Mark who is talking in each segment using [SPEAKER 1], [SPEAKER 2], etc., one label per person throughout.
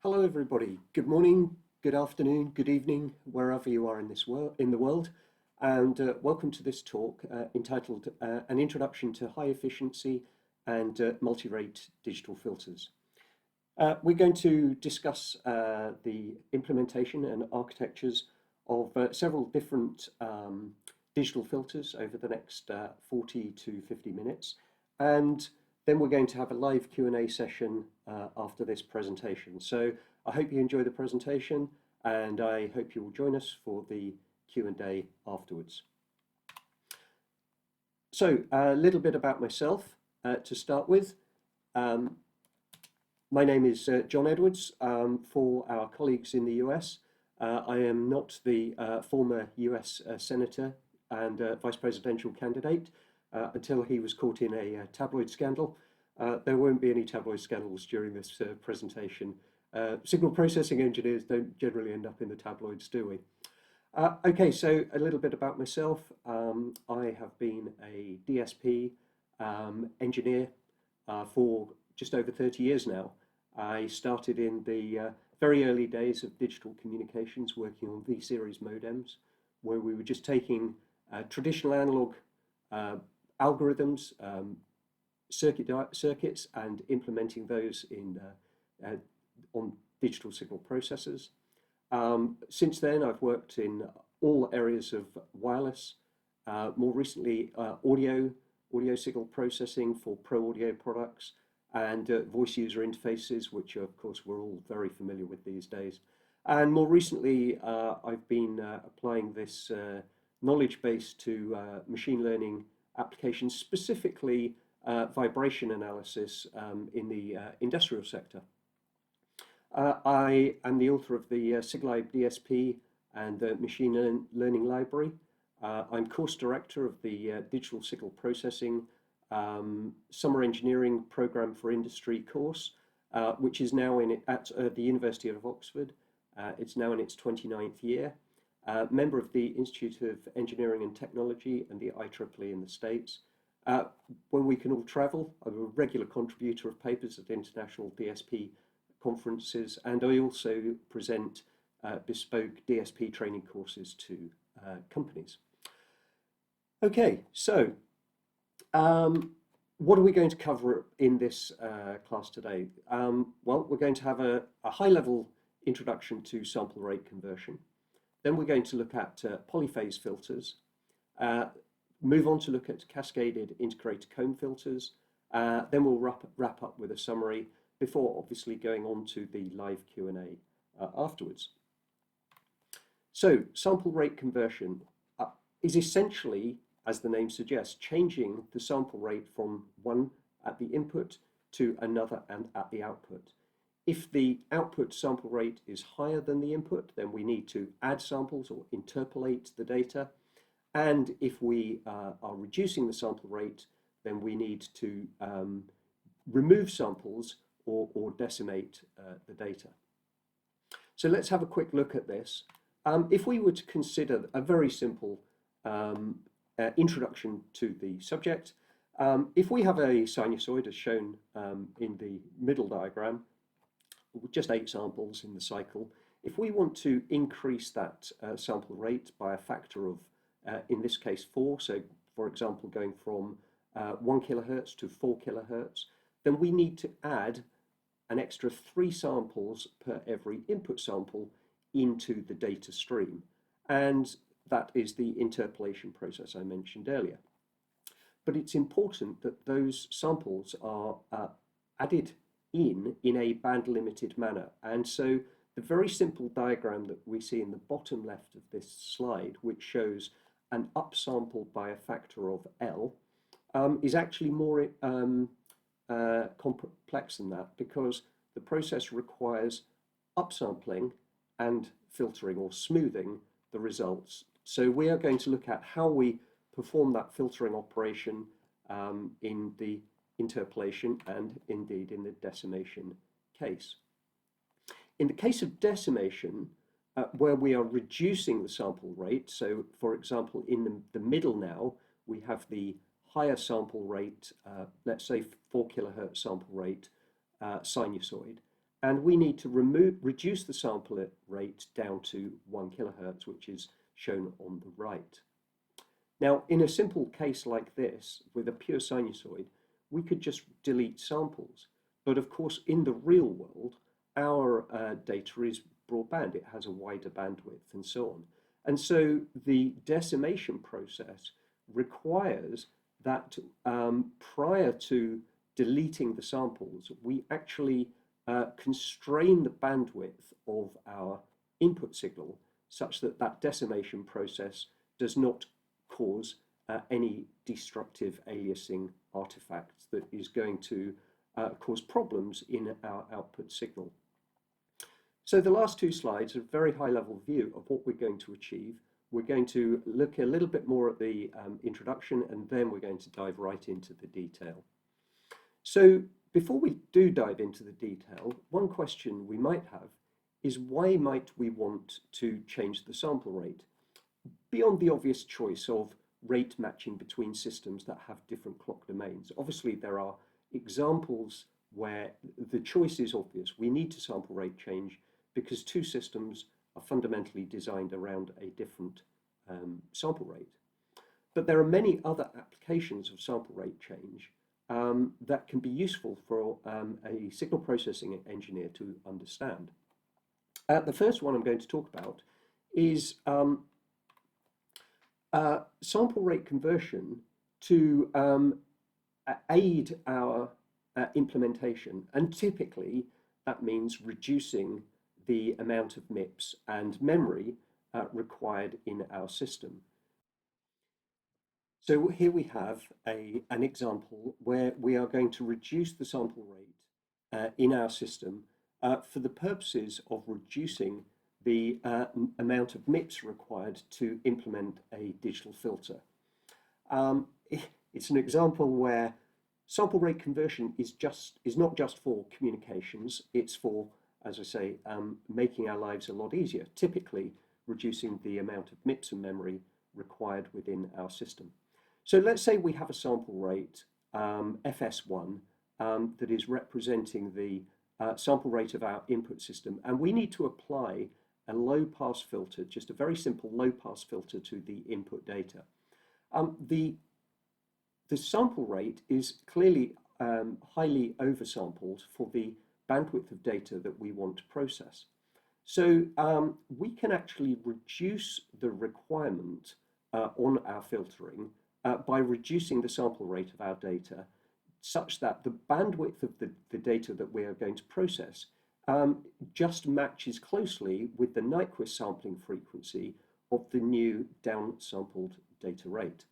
[SPEAKER 1] Hello, everybody. Good morning, good afternoon, good evening, wherever you are in the world, and welcome to this talk entitled "An Introduction to High Efficiency and Multi-Rate Digital Filters." We're going to discuss the implementation and architectures of several different digital filters over the next 40 to 50 minutes, and then we're going to have a live Q&A session after this presentation. So I hope you enjoy the presentation, and I hope you will join us for the Q&A afterwards. So a little bit about myself to start with. My name is John Edwards. For our colleagues in the US, I am not the former US Senator and Vice Presidential candidate until he was caught in a tabloid scandal. There won't be any tabloid scandals during this presentation. Signal processing engineers don't generally end up in the tabloids, do we? Okay, so a little bit about myself. I have been a DSP engineer for just over 30 years now. I started in the very early days of digital communications working on V-series modems, where we were just taking traditional analog algorithms, circuits, and implementing those in on digital signal processors. Since then, I've worked in all areas of wireless, more recently audio signal processing for pro audio products, and voice user interfaces, which of course we're all very familiar with these days. And more recently, I've been applying this knowledge base to machine learning applications, specifically vibration analysis in the industrial sector. I am the author of the SIGLIBE DSP and the Machine Learning Library. I'm course director of the Digital Signal Processing Summer Engineering Program for Industry course, which is now at the University of Oxford. It's now in its 29th year. Member of the Institute of Engineering and Technology and the IEEE in the States. When we can all travel, I'm a regular contributor of papers at international DSP conferences, and I also present bespoke DSP training courses to companies. Okay, so what are we going to cover in this class today? Well, we're going to have a high-level introduction to sample rate conversion. Then we're going to look at polyphase filters, move on to look at cascaded integrator comb filters. Then we'll wrap up with a summary before obviously going on to the live Q&A afterwards. So sample rate conversion is essentially, as the name suggests, changing the sample rate from one at the input to another and at the output. If the output sample rate is higher than the input, then we need to add samples or interpolate the data. And if we are reducing the sample rate, then we need to remove samples or decimate the data. So let's have a quick look at this. If we were to consider a very simple introduction to the subject, if we have a sinusoid as shown in the middle diagram, with just 8 samples in the cycle, if we want to increase that sample rate by a factor of, in this case, 4, so for example, going from 1 kilohertz to 4 kilohertz, then we need to add an extra 3 samples per every input sample into the data stream. And that is the interpolation process I mentioned earlier. But it's important that those samples are added in a band-limited manner. And so the very simple diagram that we see in the bottom left of this slide, which shows an upsample by a factor of L, is actually more complex than that, because the process requires upsampling and filtering or smoothing the results. So we are going to look at how we perform that filtering operation in the interpolation and indeed in the decimation case. In the case of decimation, where we are reducing the sample rate, so for example in the middle now we have the higher sample rate, let's say 4 kilohertz sample rate sinusoid, and we need to reduce the sample rate down to 1 kilohertz, which is shown on the right. Now, in a simple case like this, with a pure sinusoid, we could just delete samples. But of course, in the real world, our data is broadband. It has a wider bandwidth and so on. And so the decimation process requires that prior to deleting the samples, we actually constrain the bandwidth of our input signal such that that decimation process does not cause any destructive aliasing artifacts that is going to cause problems in our output signal. So the last two slides are a very high level view of what we're going to achieve. We're going to look a little bit more at the introduction, and then we're going to dive right into the detail. So before we do dive into the detail, one question we might have is why might we want to change the sample rate? Beyond the obvious choice of rate matching between systems that have different clock domains. Obviously, there are examples where the choice is obvious. We need to sample rate change because two systems are fundamentally designed around a different sample rate. But there are many other applications of sample rate change that can be useful for a signal processing engineer to understand. The first one I'm going to talk about is sample rate conversion to aid our implementation, and typically that means reducing the amount of MIPS and memory required in our system. So here we have an example where we are going to reduce the sample rate in our system for the purposes of reducing the amount of MIPS required to implement a digital filter. It's an example where sample rate conversion is not just for communications, it's for, as I say, making our lives a lot easier, typically reducing the amount of MIPS and memory required within our system. So let's say we have a sample rate, FS1, that is representing the sample rate of our input system, and we need to apply a low-pass filter, just a very simple low-pass filter to the input data. The sample rate is clearly highly oversampled for the bandwidth of data that we want to process. So we can actually reduce the requirement on our filtering by reducing the sample rate of our data such that the bandwidth of the data that we are going to process just matches closely with the Nyquist sampling frequency of the new downsampled data rate.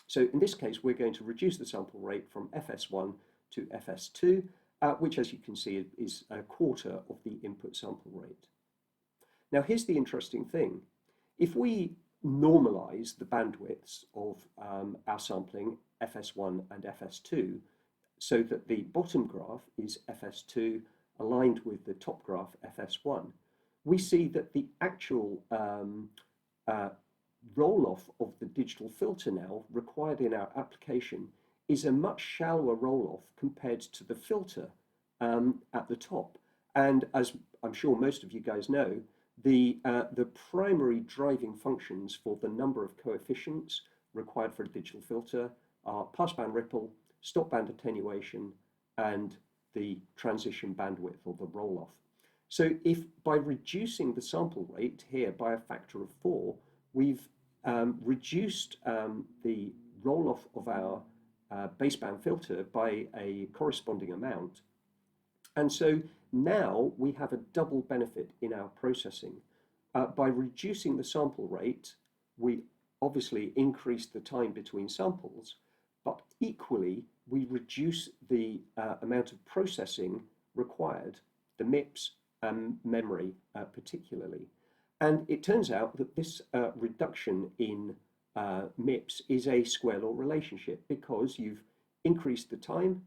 [SPEAKER 1] So in this case, we're going to reduce the sample rate from FS1 to FS2, which, as you can see, is a quarter of the input sample rate. Now, here's the interesting thing. If we normalize the bandwidths of our sampling, FS1 and FS2, so that the bottom graph is FS2 aligned with the top graph, FS1, we see that the actual roll-off of the digital filter now required in our application is a much shallower roll-off compared to the filter at the top. And as I'm sure most of you guys know, the primary driving functions for the number of coefficients required for a digital filter are passband ripple, stopband attenuation, and the transition bandwidth, or the roll-off. So if by reducing the sample rate here by a factor of 4, we've reduced the roll-off of our baseband filter by a corresponding amount. And so now we have a double benefit in our processing. By reducing the sample rate, we obviously increase the time between samples, but equally we reduce the amount of processing required, the MIPS and memory particularly. And it turns out that this reduction in MIPS is a square law relationship because you've increased the time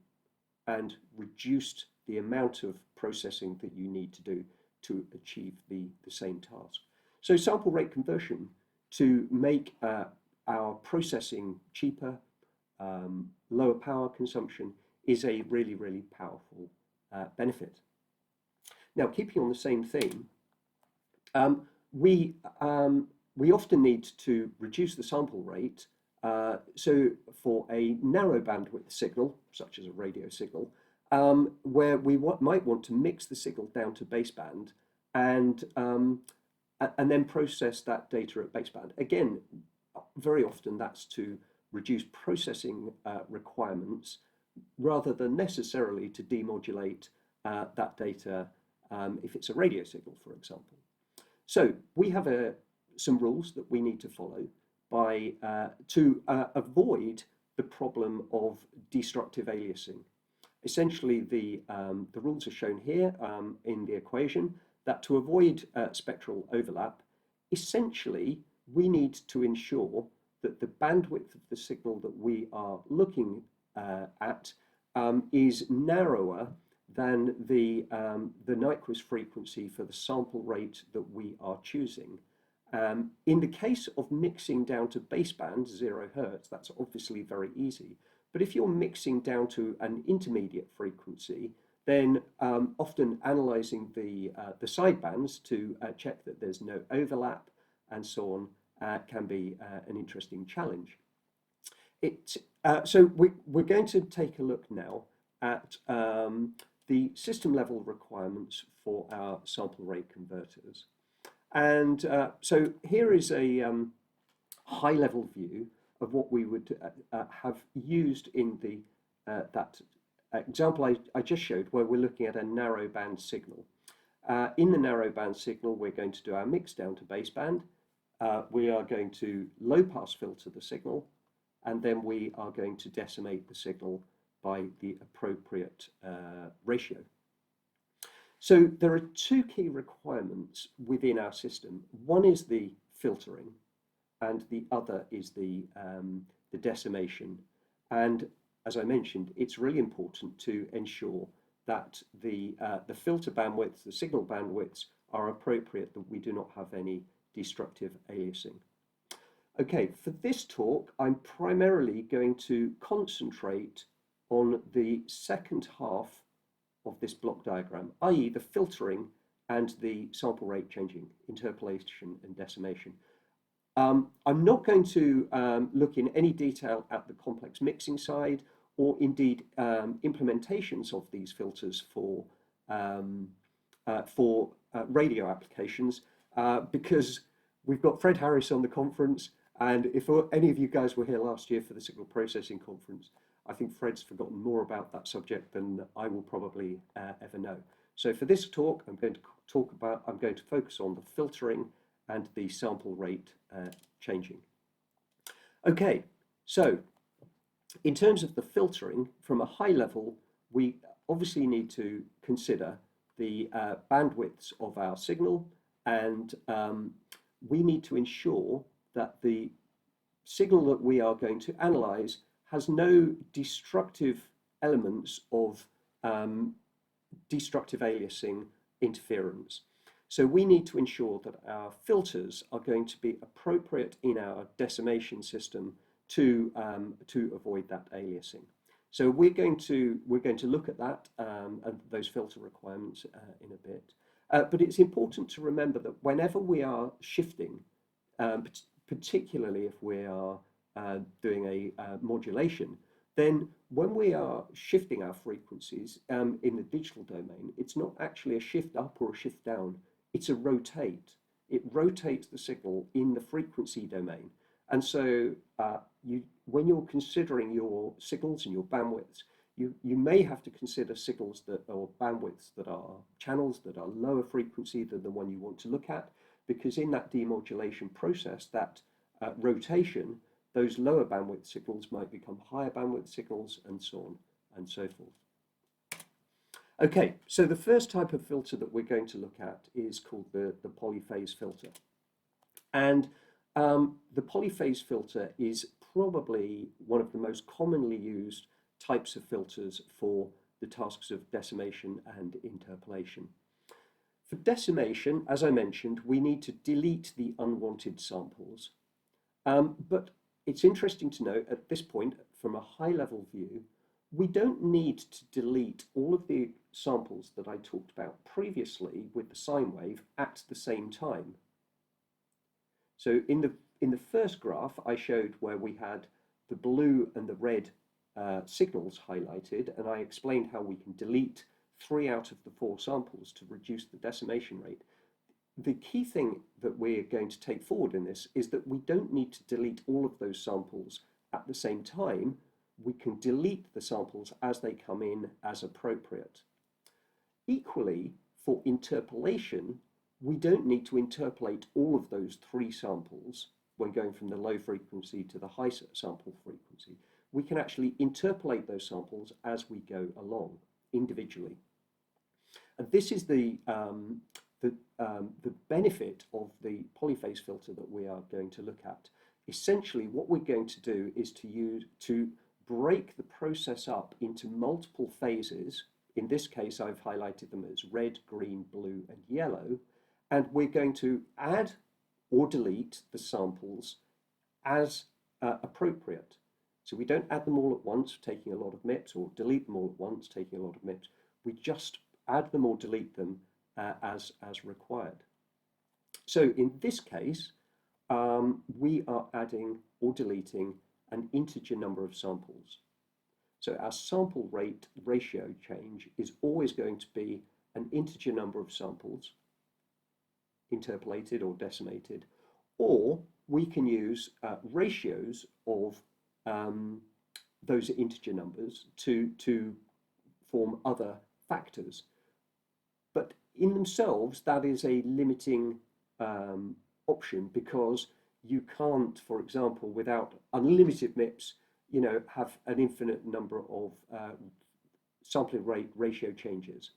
[SPEAKER 1] and reduced the amount of processing that you need to do to achieve the same task. So sample rate conversion to make our processing cheaper, lower power consumption is a really, really powerful benefit. Now, keeping on the same theme, um, we, we often need to reduce the sample rate. So for a narrow bandwidth signal, such as a radio signal, where we might want to mix the signal down to baseband and then process that data at baseband. Again, very often that's to reduce processing requirements rather than necessarily to demodulate that data if it's a radio signal, for example. So we have some rules that we need to follow to avoid the problem of destructive aliasing. Essentially, the rules are shown here in the equation, that to avoid spectral overlap, essentially we need to ensure that the bandwidth of the signal that we are looking at is narrower than the Nyquist frequency for the sample rate that we are choosing. In the case of mixing down to baseband, 0 Hertz, that's obviously very easy. But if you're mixing down to an intermediate frequency, then often analyzing the sidebands to check that there's no overlap and so on can be an interesting challenge. So we're going to take a look now at the system level requirements for our sample rate converters. And so here is a high level view of what we would have used in the that example I just showed, where we're looking at a narrow band signal. In the narrow band signal, we're going to do our mix down to baseband. We are going to low pass filter the signal, and then we are going to decimate the signal by the appropriate ratio. So there are two key requirements within our system. One is the filtering, and the other is the decimation. And as I mentioned, it's really important to ensure that the filter bandwidths, the signal bandwidths, are appropriate, that we do not have any destructive aliasing. Okay, for this talk, I'm primarily going to concentrate on the second half of this block diagram, i.e. the filtering and the sample rate changing, interpolation and decimation. I'm not going to look in any detail at the complex mixing side, or indeed implementations of these filters for radio applications, because we've got Fred Harris on the conference, and if any of you guys were here last year for the signal processing conference, I think Fred's forgotten more about that subject than I will probably ever know. So for this talk, I'm going to focus on the filtering and the sample rate changing. Okay, so in terms of the filtering, from a high level, we obviously need to consider the bandwidths of our signal, and we need to ensure that the signal that we are going to analyze has no destructive elements of destructive aliasing interference. So we need to ensure that our filters are going to be appropriate in our decimation system to avoid that aliasing. So we're going to look at that and those filter requirements in a bit. But it's important to remember that whenever we are shifting, particularly if we are doing a modulation, then when we are shifting our frequencies in the digital domain, it's not actually a shift up or a shift down, it's a rotate. It rotates the signal in the frequency domain. And so when you're considering your signals and your bandwidths, you may have to consider signals that or bandwidths that are channels that are lower frequency than the one you want to look at, because in that demodulation process, that rotation, those lower bandwidth signals might become higher bandwidth signals, and so on and so forth. Okay, so the first type of filter that we're going to look at is called the polyphase filter. And the polyphase filter is probably one of the most commonly used types of filters for the tasks of decimation and interpolation. For decimation, as I mentioned, we need to delete the unwanted samples. But it's interesting to note at this point, from a high level view, we don't need to delete all of the samples that I talked about previously with the sine wave at the same time. So in the first graph, I showed where we had the blue and the red signals highlighted, and I explained how we can delete 3 out of the 4 samples to reduce the decimation rate. The key thing that we're going to take forward in this is that we don't need to delete all of those samples at the same time. We can delete the samples as they come in as appropriate. Equally, for interpolation, we don't need to interpolate all of those 3 samples when going from the low frequency to the high sample frequency. We can actually interpolate those samples as we go along individually. And this is the benefit of the polyphase filter that we are going to look at. Essentially, what we're going to do is to break the process up into multiple phases. In this case, I've highlighted them as red, green, blue, and yellow. And we're going to add or delete the samples as appropriate. So we don't add them all at once, taking a lot of MIPS, or delete them all at once, taking a lot of MIPS. We just add them or delete them as required. So in this case, we are adding or deleting an integer number of samples. So our sample rate ratio change is always going to be an integer number of samples, interpolated or decimated, or we can use ratios of those integer numbers to form other factors. But in themselves, that is a limiting option, because you can't, for example, without unlimited MIPS, have an infinite number of sampling rate ratio changes.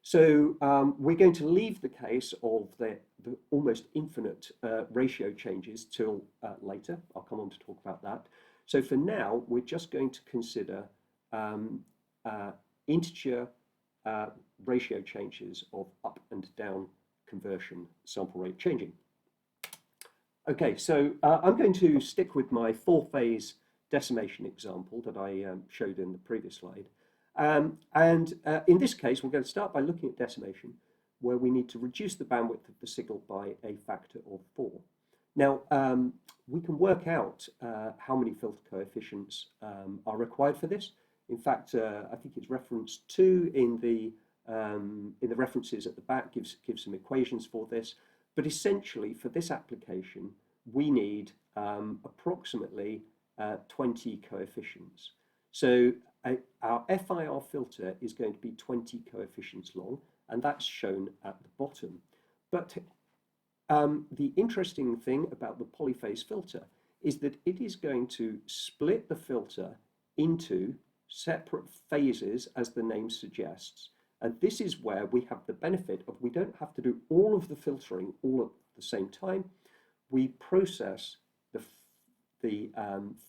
[SPEAKER 1] So we're going to leave the case of the almost infinite ratio changes till later. I'll come on to talk about that. So for now, we're just going to consider integer ratio changes of up and down conversion sample rate changing. Okay, so I'm going to stick with my 4-phase decimation example that I showed in the previous slide. In this case, we're going to start by looking at decimation, where we need to reduce the bandwidth of the signal by a factor of 4. Now, we can work out how many filter coefficients are required for this. In fact, I think it's reference 2 in the references at the back gives some equations for this. But essentially, for this application, we need approximately 20 coefficients. So our FIR filter is going to be 20 coefficients long, and that's shown at the bottom. But the interesting thing about the polyphase filter is that it is going to split the filter into separate phases, as the name suggests. And this is where we have the benefit of we don't have to do all of the filtering all at the same time. We process the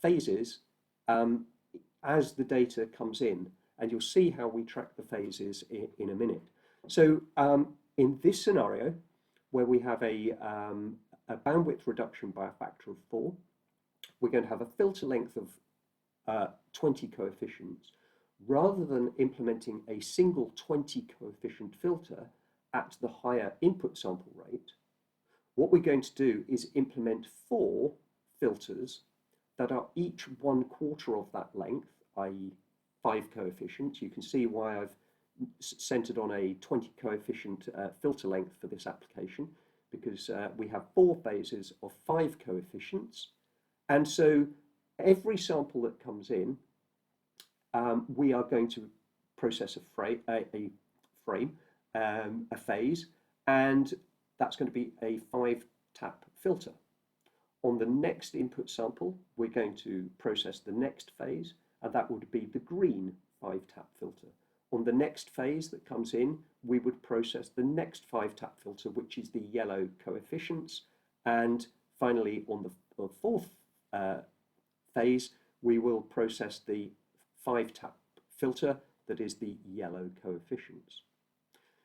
[SPEAKER 1] phases as the data comes in, and you'll see how we track the phases in a minute. So in this scenario, where we have a bandwidth reduction by a factor of 4, we're going to have a filter length of 20 coefficients. Rather than implementing a single 20 coefficient filter at the higher input sample rate, what we're going to do is implement 4 filters that are each 1/4 of that length, i.e. 5 coefficients. You can see why I've centered on a 20 coefficient filter length for this application, because we have 4 phases of 5 coefficients. And so every sample that comes in, we are going to process a phase, and that's going to be a 5-tap filter. On the next input sample, we're going to process the next phase, and that would be the green 5-tap filter. On the next phase that comes in, we would process the next 5-tap filter, which is the yellow coefficients. And finally, on the 4th phase, we will process the 5-tap filter, that is the yellow coefficients.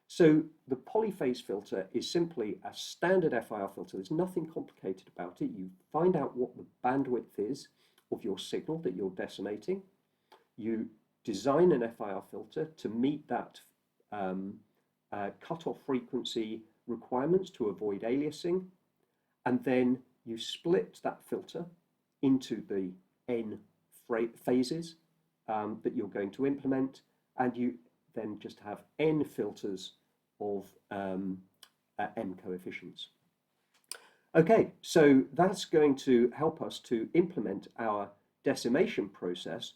[SPEAKER 1] So the polyphase filter is simply a standard FIR filter. There's nothing complicated about it. You find out what the bandwidth is of your signal that you're decimating. You design an FIR filter to meet that cutoff frequency requirements to avoid aliasing, and then you split that filter into the N phases that you're going to implement, and you then just have N filters of M coefficients. Okay, so that's going to help us to implement our decimation process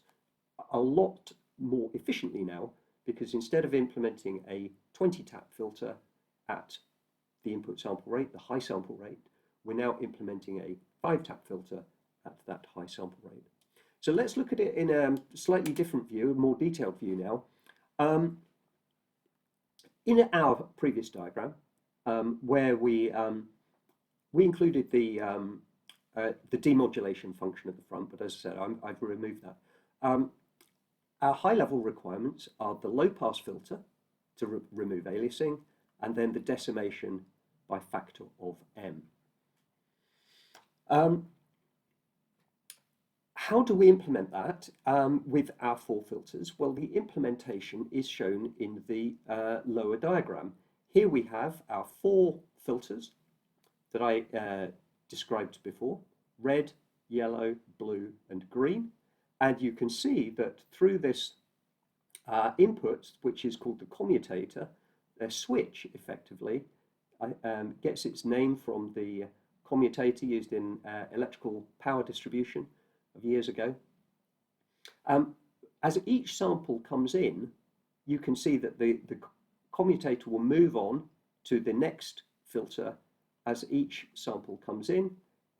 [SPEAKER 1] a lot more efficiently now, because instead of implementing a 20 tap filter at the input sample rate, the high sample rate, we're now implementing a 5 tap filter at that high sample rate. So let's look at it in a slightly different view, a more detailed view now. In our previous diagram, where we included the demodulation function at the front, but as I said, I've removed that. Our high-level requirements are the low-pass filter to remove aliasing, and then the decimation by factor of M. How do we implement that with our 4 filters? Well, the implementation is shown in the lower diagram. Here we have our 4 filters that I described before: red, yellow, blue, and green. And you can see that through this input, which is called the commutator, a switch effectively gets its name from the commutator used in electrical power distribution of years ago. As each sample comes in, you can see that the commutator will move on to the next filter as each sample comes in,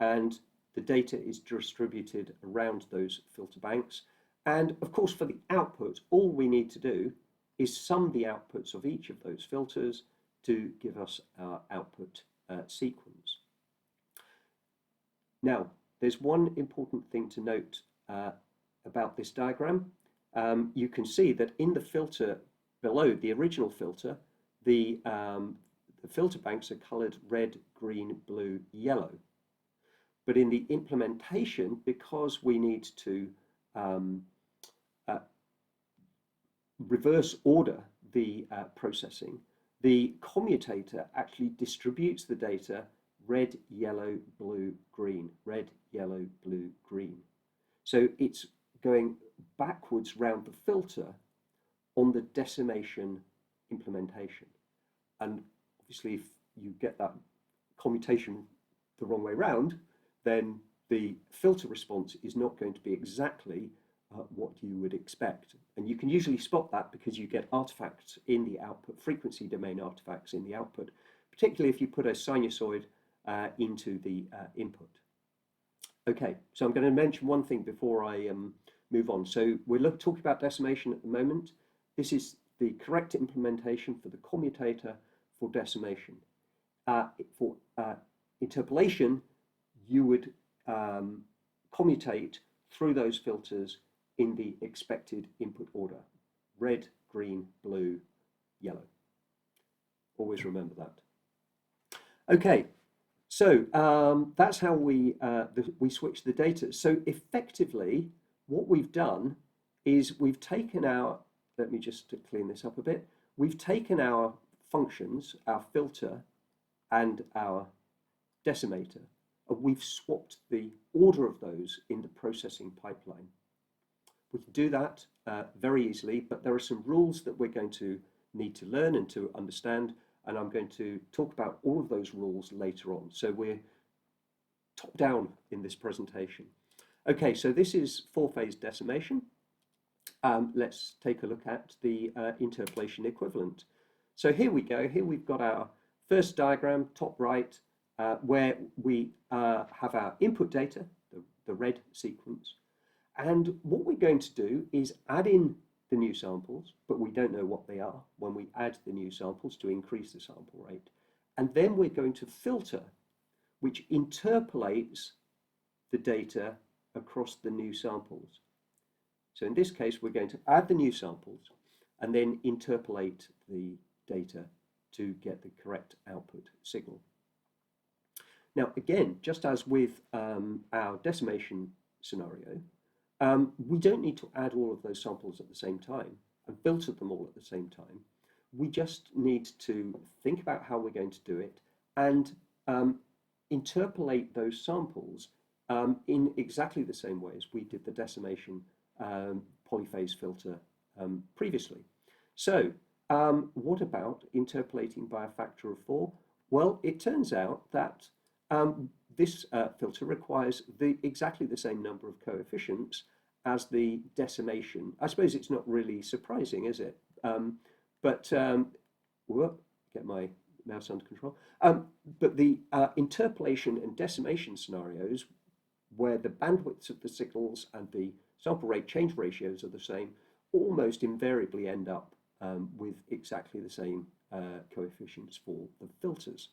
[SPEAKER 1] and the data is distributed around those filter banks. And of course, for the output, all we need to do is sum the outputs of each of those filters to give us our output sequence. Now, there's one important thing to note about this diagram. You can see that in the filter below the original filter, the filter banks are colored red, green, blue, yellow. But in the implementation, because we need to reverse order the processing, the commutator actually distributes the data red, yellow, blue, green, red, yellow, blue, green. So it's going backwards round the filter on the decimation implementation. And obviously, if you get that commutation the wrong way round, then the filter response is not going to be exactly what you would expect. And you can usually spot that because you get artifacts in the output, frequency domain artifacts in the output, particularly if you put a sinusoid into the input. Okay, so I'm going to mention one thing before I move on. So we're talking about decimation at the moment. This is the correct implementation for the commutator for decimation. For interpolation, you would commutate through those filters in the expected input order: red, green, blue, yellow. Always remember that. Okay, so that's how we switch the data. So effectively, what we've done is we've taken our, let me just clean this up a bit, we've taken our functions, our filter and our decimator, and we've swapped the order of those in the processing pipeline. We can do that very easily, but there are some rules that we're going to need to learn and to understand, and I'm going to talk about all of those rules later on. So we're top down in this presentation. Okay, so this is 4-phase decimation. Let's take a look at the interpolation equivalent. So here we go. Here we've got our first diagram, top right, where we have our input data, the red sequence. And what we're going to do is add in the new samples, but we don't know what they are when we add the new samples to increase the sample rate. And then we're going to filter, which interpolates the data across the new samples. So in this case, we're going to add the new samples and then interpolate the data to get the correct output signal. Now, again, just as with our decimation scenario, We don't need to add all of those samples at the same time and filter them all at the same time. We just need to think about how we're going to do it and interpolate those samples in exactly the same way as we did the decimation polyphase filter previously. So what about interpolating by a factor of 4? Well, it turns out that this filter requires exactly the same number of coefficients as the decimation. I suppose it's not really surprising, is it? Whoop, get my mouse under control. But the interpolation and decimation scenarios, where the bandwidths of the signals and the sample rate change ratios are the same, almost invariably end up with exactly the same coefficients for the filters,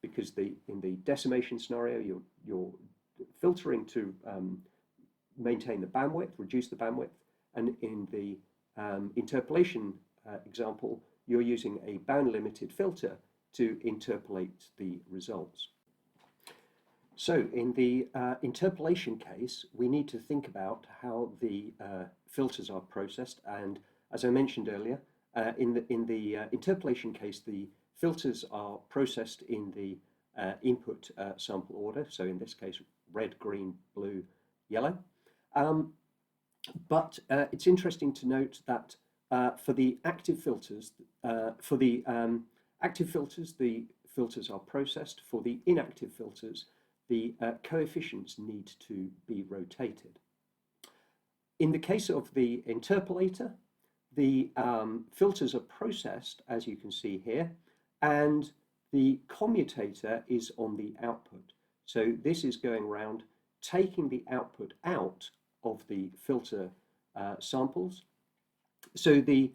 [SPEAKER 1] because in the decimation scenario, you're filtering to maintain the bandwidth, reduce the bandwidth, and in the interpolation example, you're using a band-limited filter to interpolate the results. So in the interpolation case, we need to think about how the filters are processed, and as I mentioned earlier, in the interpolation case, the filters are processed in the input sample order, so in this case, red, green, blue, yellow. But it's interesting to note that for the active filters, the filters are processed. For the inactive filters, the coefficients need to be rotated. In the case of the interpolator, the filters are processed, as you can see here, and the commutator is on the output. So this is going around taking the output out of the filter samples. So the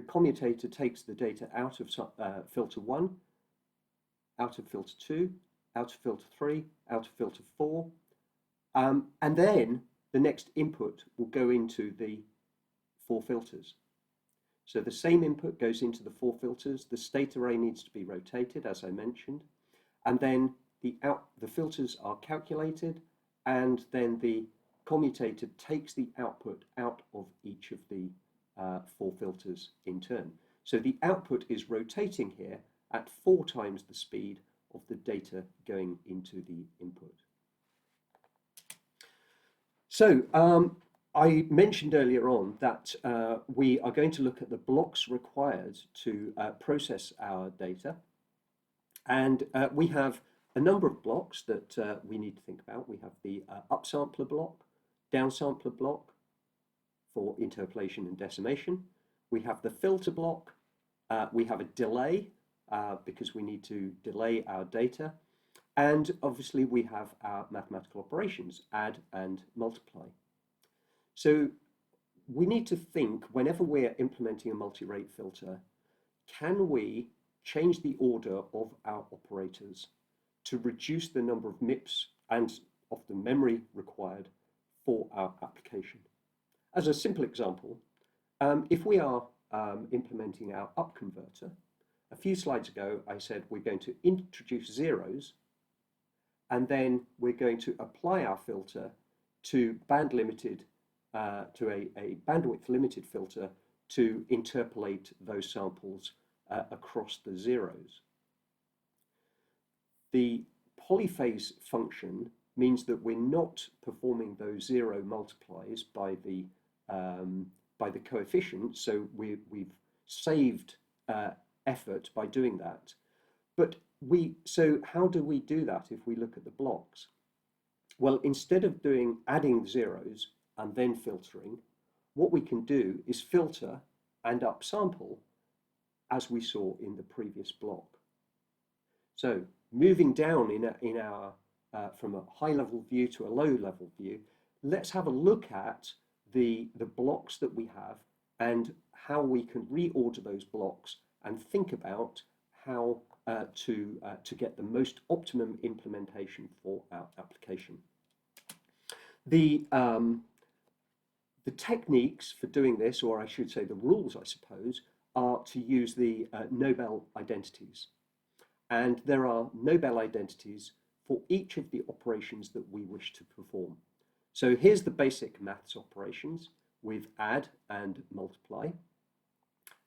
[SPEAKER 1] commutator takes the data out of filter 1, out of filter 2, out of filter 3, out of filter 4, and then the next input will go into the 4 filters. So the same input goes into the 4 filters. The state array needs to be rotated, as I mentioned, and then the filters are calculated, and then the commutator takes the output out of each of the 4 filters in turn. So the output is rotating here at 4 times the speed of the data going into the input. So I mentioned earlier on that we are going to look at the blocks required to process our data, and we have a number of blocks that we need to think about. We have the upsampler block, downsampler block for interpolation and decimation. We have the filter block. We have a delay because we need to delay our data. And obviously we have our mathematical operations, add and multiply. So we need to think, whenever we're implementing a multi-rate filter, can we change the order of our operators to reduce the number of MIPS and of the memory required for our application? As a simple example, if we are implementing our up converter, a few slides ago I said we're going to introduce zeros, and then we're going to apply our filter to band-limited, to a bandwidth-limited filter to interpolate those samples across the zeros. The polyphase function means that we're not performing those zero multiplies by the coefficient, so we've saved effort by doing that. But so how do we do that if we look at the blocks? Well, instead of adding zeros and then filtering, what we can do is filter and upsample, as we saw in the previous block. So moving down in our from a high-level view to a low-level view, let's have a look at the blocks that we have and how we can reorder those blocks and think about how to get the most optimum implementation for our application. The techniques for doing this, or I should say the rules, I suppose, are to use the Nobel identities. And there are Nobel identities for each of the operations that we wish to perform. So here's the basic maths operations with add and multiply.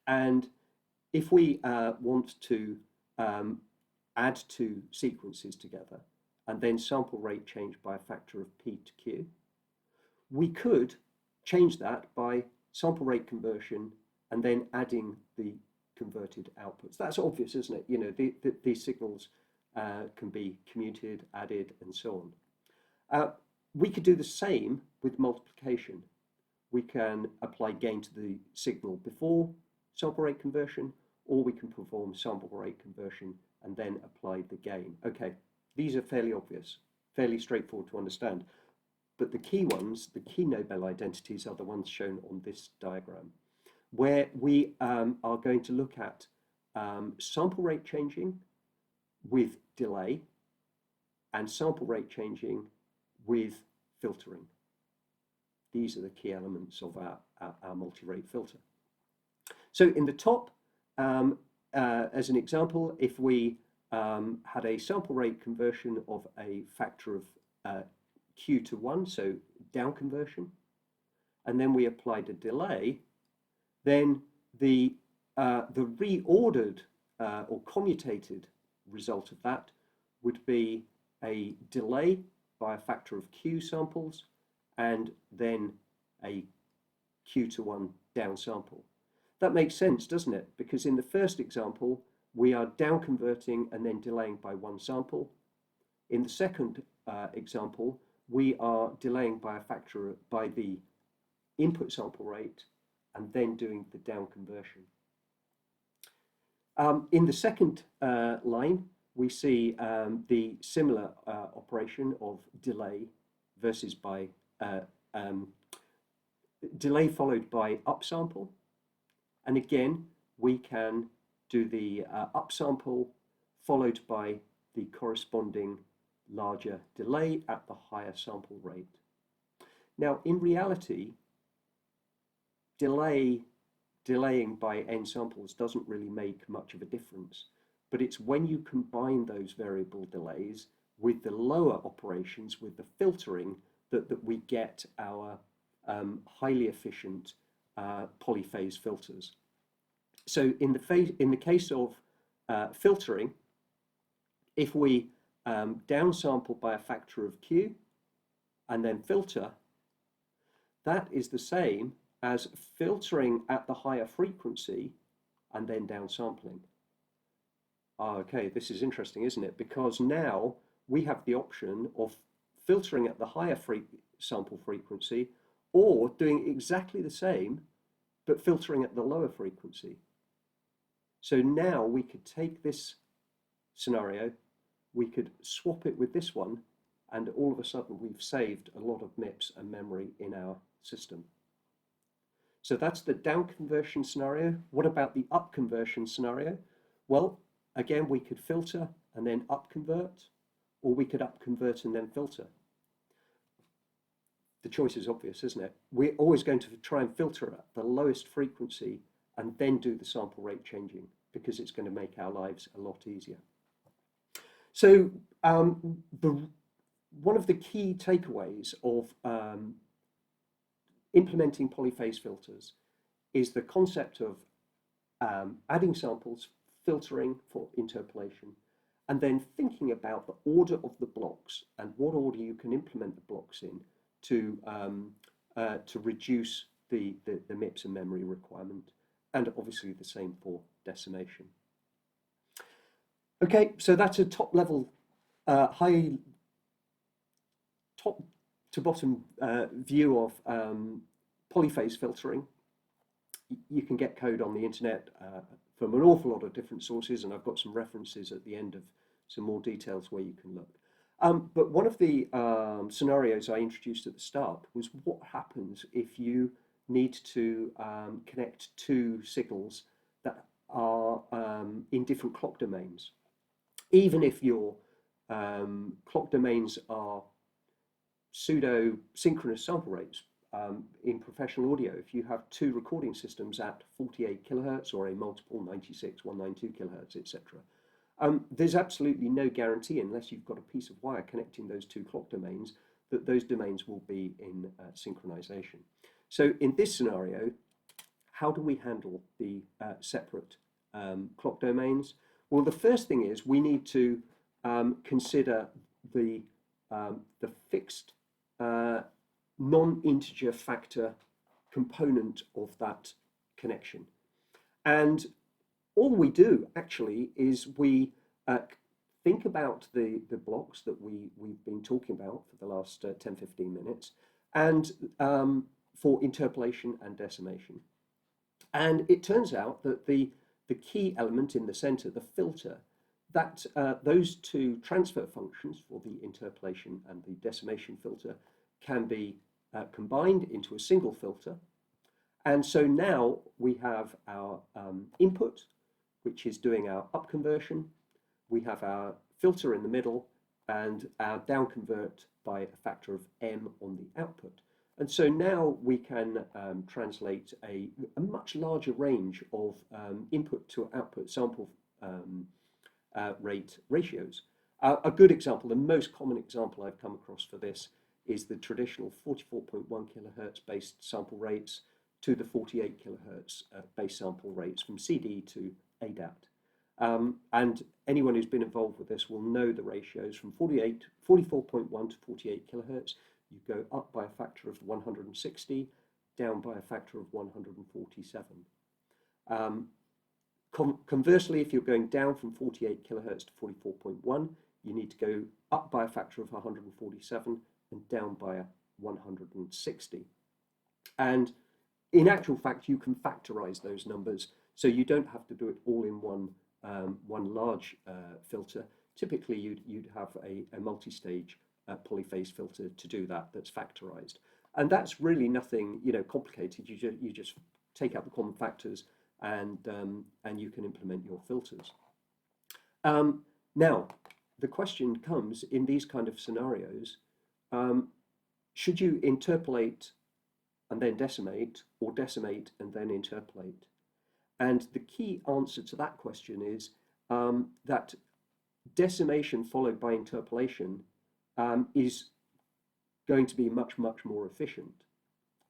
[SPEAKER 1] And if we want to add two sequences together and then sample rate change by a factor of p to q, we could change that by sample rate conversion and then adding the converted outputs. That's obvious, isn't it? You know, these signals can be commuted, added, and so on. We could do the same with multiplication. We can apply gain to the signal before sample rate conversion, or we can perform sample rate conversion and then apply the gain. Okay, these are fairly obvious, fairly straightforward to understand. But the key ones, the key Nobel identities, are the ones shown on this diagram, where we are going to look at sample rate changing with delay and sample rate changing with filtering. These are the key elements of our multi-rate filter. So in the top, as an example, if we had a sample rate conversion of a factor of q to 1, so down conversion, and then we applied a delay, then the reordered or commutated result of that would be a delay by a factor of q samples and then a q to 1 down sample. That makes sense, doesn't it? Because in the first example, we are down converting and then delaying by one sample. In the second example, we are delaying by a factor by the input sample rate and then doing the down conversion. In the second line, we see the similar operation of delay versus by delay followed by upsample. And again, we can do the upsample followed by the corresponding larger delay at the higher sample rate. Now, in reality, delaying by n samples doesn't really make much of a difference, but it's when you combine those variable delays with the lower operations, with the filtering, that we get our highly efficient polyphase filters. So in the case of filtering, if we downsample by a factor of q and then filter, that is the same as filtering at the higher frequency and then downsampling. Okay, this is interesting, isn't it? Because now we have the option of filtering at the higher sample frequency or doing exactly the same but filtering at the lower frequency. So now we could take this scenario, we could swap it with this one, and all of a sudden we've saved a lot of MIPS and memory in our system. So that's the down conversion scenario. What about the up conversion scenario? Well, again, we could filter and then up convert, or we could up convert and then filter. The choice is obvious, isn't it? We're always going to try and filter at the lowest frequency and then do the sample rate changing, because it's going to make our lives a lot easier. So one of the key takeaways of implementing polyphase filters is the concept of adding samples, filtering for interpolation, and then thinking about the order of the blocks and what order you can implement the blocks in to reduce the MIPS and memory requirement, and obviously the same for decimation. Okay, so that's a top level, top to bottom view of polyphase filtering. You can get code on the internet from an awful lot of different sources, and I've got some references at the end of some more details where you can look. But one of the scenarios I introduced at the start was what happens if you need to connect two signals that are in different clock domains. Even if your clock domains are pseudo-synchronous sample rates. In professional audio, if you have two recording systems at 48 kilohertz or a multiple 96, 192 kilohertz, etc., there's absolutely no guarantee, unless you've got a piece of wire connecting those two clock domains, that those domains will be in synchronization. So in this scenario, how do we handle the separate clock domains? Well, the first thing is we need to consider the fixed non-integer factor component of that connection. And all we do actually is we think about the blocks that we've been talking about for the last 10-15 minutes, and for interpolation and decimation. And it turns out that the key element in the center, the filter, that those two transfer functions for the interpolation and the decimation filter can be combined into a single filter. And so now we have our input, which is doing our up conversion. We have our filter in the middle and our down convert by a factor of m on the output. And so now we can translate a much larger range of input to output sample rate ratios. A good example, the most common example I've come across for this is the traditional 44.1 kilohertz based sample rates to the 48 kilohertz base sample rates from CD to ADAPT. And anyone who's been involved with this will know the ratios from 44.1 to 48 kilohertz. You go up by a factor of 160, down by a factor of 147. Conversely, if you're going down from 48 kilohertz to 44.1, you need to go up by a factor of 147 and down by 160. And in actual fact, you can factorize those numbers, so you don't have to do it all in one large filter. Typically, you'd have a multi-stage polyphase filter to do that that's factorized, and that's really nothing complicated. You just take out the common factors and you can implement your filters. Now the question comes in these kind of scenarios: should you interpolate and then decimate, or decimate and then interpolate? And the key answer to that question is that decimation followed by interpolation is going to be much, much more efficient.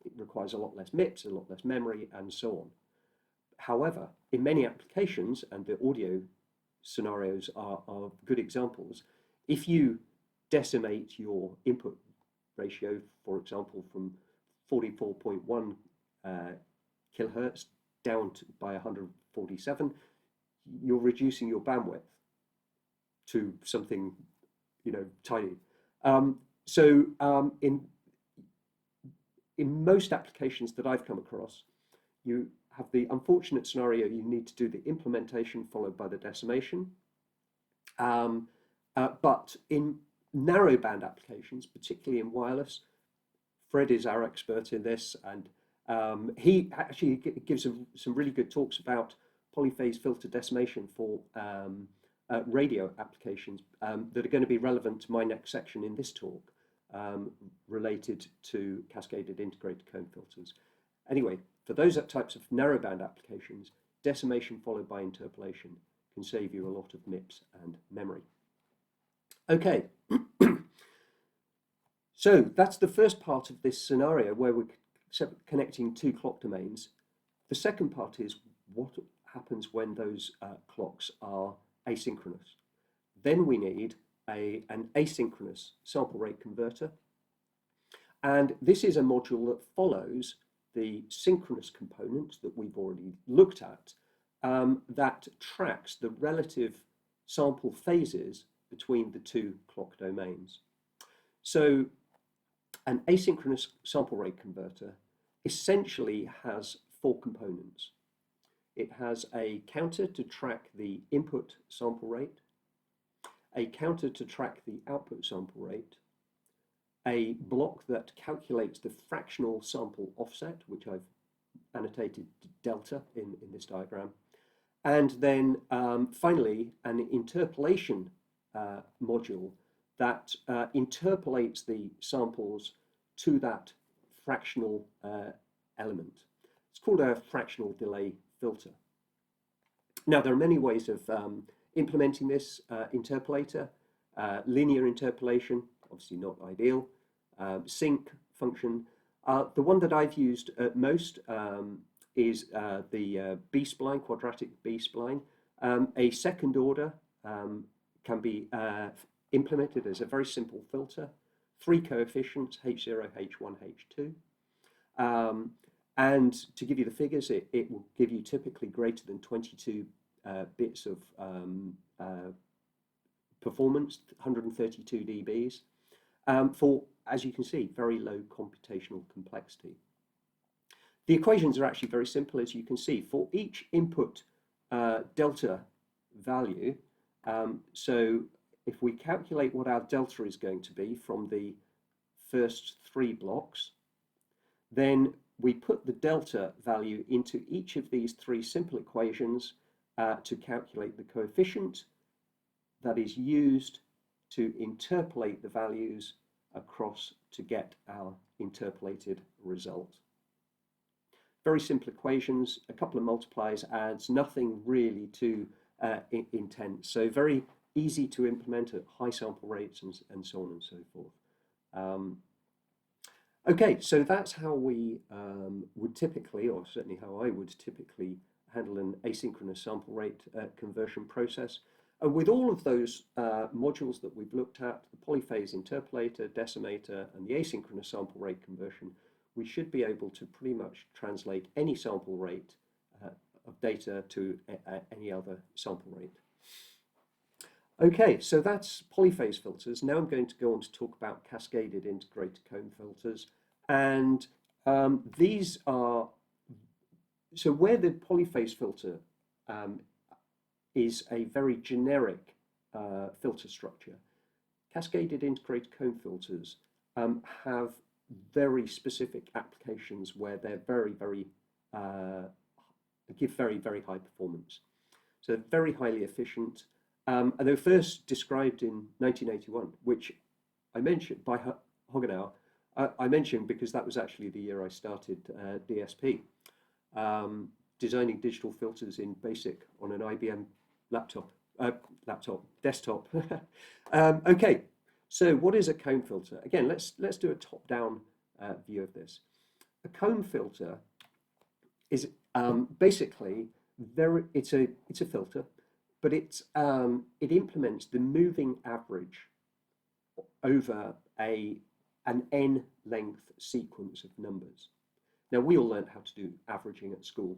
[SPEAKER 1] It requires a lot less MIPS, a lot less memory, and so on. However, in many applications, and the audio scenarios are good examples, if you decimate your input ratio, for example, from 44.1 kilohertz down by 147, you're reducing your bandwidth to something tiny. In most applications that I've come across, you have the unfortunate scenario you need to do the implementation followed by the decimation. But in narrowband applications, particularly in wireless, Fred is our expert in this, and he actually gives some really good talks about polyphase filter decimation for radio applications that are going to be relevant to my next section in this talk, related to cascaded integrated comb filters. Anyway, for those types of narrowband applications, decimation followed by interpolation can save you a lot of MIPS and memory. Okay, so that's the first part of this scenario where we're connecting two clock domains. The second part is what happens when those clocks are asynchronous. Then we need an asynchronous sample rate converter, and this is a module that follows the synchronous component that we've already looked at, that tracks the relative sample phases between the two clock domains. So an asynchronous sample rate converter essentially has four components. It has a counter to track the input sample rate, a counter to track the output sample rate, a block that calculates the fractional sample offset, which I've annotated delta in this diagram, and then finally an interpolation module that interpolates the samples to that fractional element. It's called a fractional delay filter. Now, there are many ways of implementing this interpolator. Linear interpolation, obviously not ideal. sync function. The one that I've used at most is the B-spline, quadratic B-spline. A second order can be implemented as a very simple filter, 3 coefficients, H0, H1, H2. And to give you the figures, it will give you typically greater than 22 bits of performance, 132 dBs, for, as you can see, very low computational complexity. The equations are actually very simple, as you can see. For each input delta value, so if we calculate what our delta is going to be from the first 3 blocks, then we put the delta value into each of these 3 simple equations to calculate the coefficient that is used to interpolate the values across to get our interpolated result. Very simple equations, a couple of multipliers, adds, nothing really too intense. So very easy to implement at high sample rates and so on and so forth. Okay, so that's how we would typically, or certainly how I would typically handle an asynchronous sample rate conversion process. And with all of those modules that we've looked at, the polyphase interpolator, decimator, and the asynchronous sample rate conversion, we should be able to pretty much translate any sample rate of data to any other sample rate. Okay, so that's polyphase filters. Now I'm going to go on to talk about cascaded integrator comb filters. And these are, so where the polyphase filter is a very generic filter structure, cascaded integrator comb filters have very specific applications where they're give very, very high performance. So very highly efficient. And they were first described in 1981, which I mentioned by Hogenauer. I mentioned because that was actually the year I started DSP, designing digital filters in BASIC on an IBM desktop. Okay, so what is a comb filter? Again, let's do a top-down view of this. A comb filter is basically it's a filter, but it implements the moving average over an n-length sequence of numbers. Now, we all learned how to do averaging at school.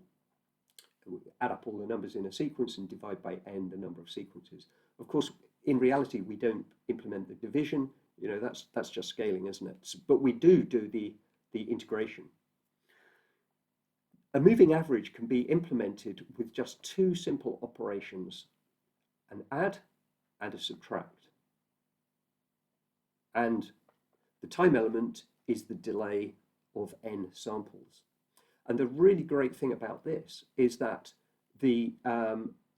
[SPEAKER 1] We add up all the numbers in a sequence and divide by n the number of sequences. Of course, in reality, we don't implement the division. You know, that's just scaling, isn't it? But we do the integration. A moving average can be implemented with just 2 simple operations, an add and a subtract. And the time element is the delay of n samples. And the really great thing about this is that the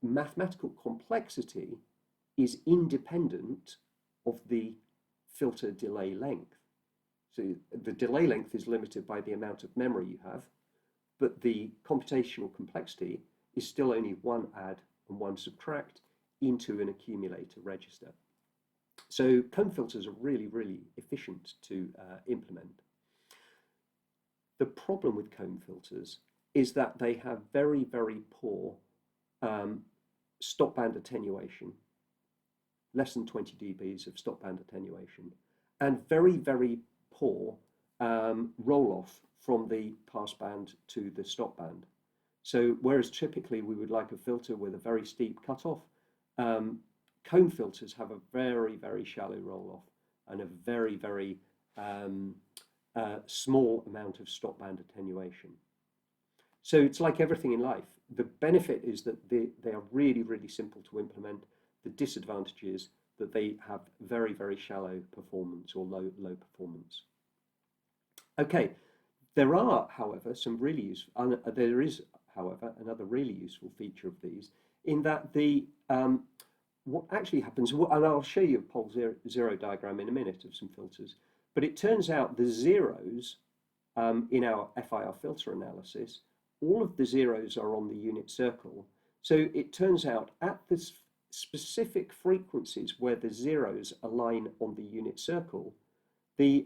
[SPEAKER 1] mathematical complexity is independent of the filter delay length. So the delay length is limited by the amount of memory you have, but the computational complexity is still only 1 add and 1 subtract into an accumulator register. So comb filters are really, really efficient to implement. The problem with comb filters is that they have very, very poor stop band attenuation, less than 20 dBs of stop band attenuation, and very, very poor roll-off from the pass band to the stop band. So whereas typically we would like a filter with a very steep cutoff, comb filters have a very, very shallow roll-off and a very, very small amount of stop band attenuation. So it's like everything in life. The benefit is that they are really, really simple to implement. The disadvantage is that they have very, very shallow performance or low performance. Okay, there are, however, some really useful, there is, however, another really useful feature of these in that what actually happens, and I'll show you a pole zero diagram in a minute of some filters, but it turns out the zeros in our FIR filter analysis, all of the zeros are on the unit circle. So it turns out at the specific frequencies where the zeros align on the unit circle, The